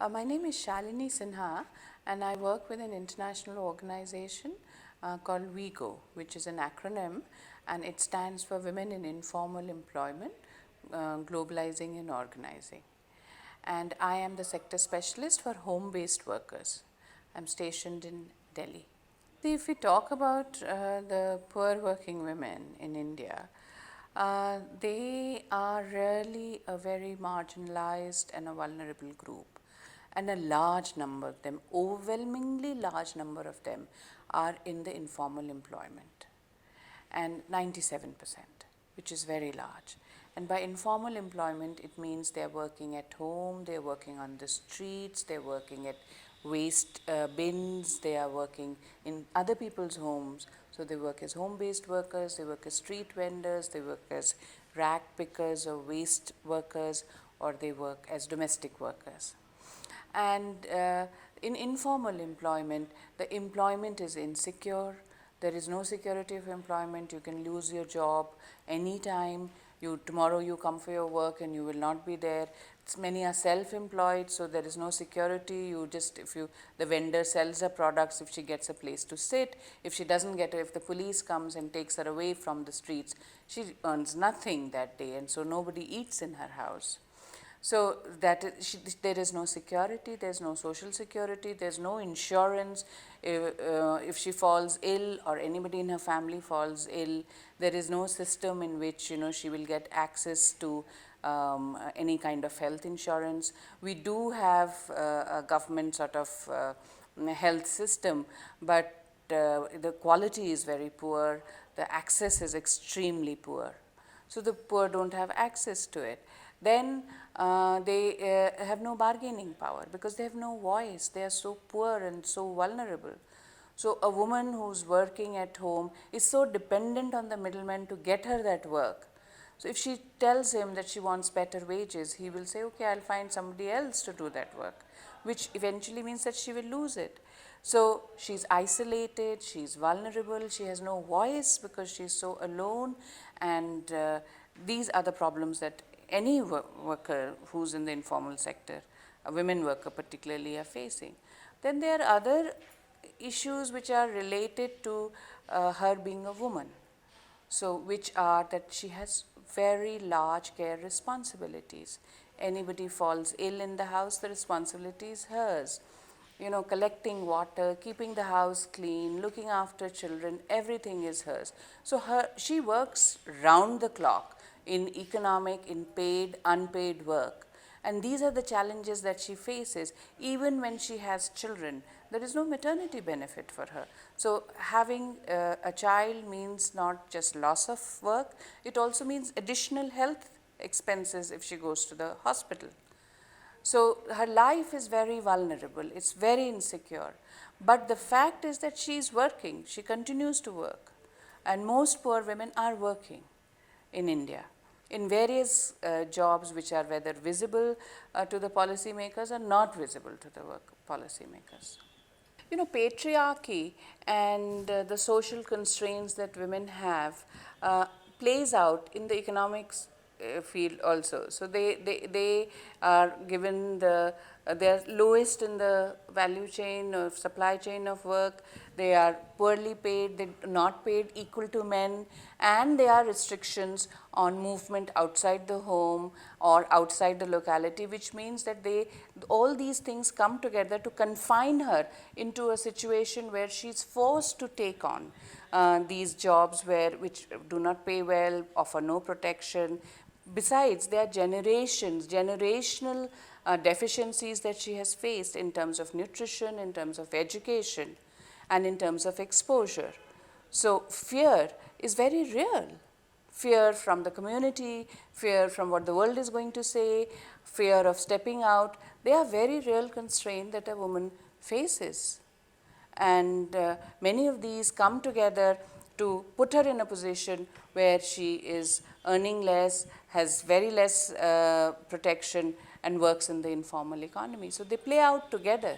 My name is Shalini Sinha, and I work with an international organization called Wiego, which is an acronym, and it stands for Women in Informal Employment, Globalizing and Organizing. And I am the sector specialist for home-based workers. I'm stationed in Delhi. See, if we talk about the poor working women in India, they are really a very marginalized and a vulnerable group. And a large number of them, overwhelmingly large number of them, are in the informal employment, and 97%, which is very large. And by informal employment, it means they're working at home, they're working on the streets, they're working at waste bins, they are working in other people's homes. So they work as home-based workers, they work as street vendors, they work as rag pickers or waste workers, or they work as domestic workers. And in informal employment, the employment is insecure. There is no security of employment. You can lose your job anytime. Tomorrow you come for your work and you will not be there. Many are self-employed, so there is no security. The vendor sells her products, if she gets a place to sit. If she doesn't get it, if the police comes and takes her away from the streets, she earns nothing that day, and so nobody eats in her house. So there is no security, there's no social security, there's no insurance. If she falls ill or anybody in her family falls ill, there is no system in which she will get access to any kind of health insurance. We do have a government sort of health system, but the quality is very poor, the access is extremely poor. So the poor don't have access to it. Then they have no bargaining power because they have no voice. They are so poor and so vulnerable. So a woman who's working at home is so dependent on the middleman to get her that work. So if she tells him that she wants better wages, he will say, okay, I'll find somebody else to do that work, which eventually means that she will lose it. So she's isolated, she's vulnerable, she has no voice because she's so alone, and these are the problems that any worker who's in the informal sector, a women worker particularly, are facing. Then there are other issues which are related to her being a woman. So which are that she has very large care responsibilities. Anybody falls ill in the house, the responsibility is hers. Collecting water, keeping the house clean, looking after children, everything is hers. So she works round the clock in economic, in paid, unpaid work. And these are the challenges that she faces. Even when she has children, there is no maternity benefit for her. So having a child means not just loss of work, it also means additional health expenses if she goes to the hospital. So her life is very vulnerable, it's very insecure. But the fact is that she is working, she continues to work. And most poor women are working in India in various jobs which are whether visible to the policymakers or not visible to the policymakers. Patriarchy and the social constraints that women have plays out in the economics field also. So they are given they are lowest in the value chain or supply chain of work. They are poorly paid, they are not paid equal to men, and there are restrictions on movement outside the home or outside the locality, which means that all these things come together to confine her into a situation where she's forced to take on these jobs which do not pay well, offer no protection. Besides, there are generational deficiencies that she has faced in terms of nutrition, in terms of education, and in terms of exposure. So fear is very real. Fear from the community, fear from what the world is going to say, fear of stepping out. They are very real constraints that a woman faces. And many of these come together to put her in a position where she is earning less, has very less protection, and works in the informal economy. So they play out together.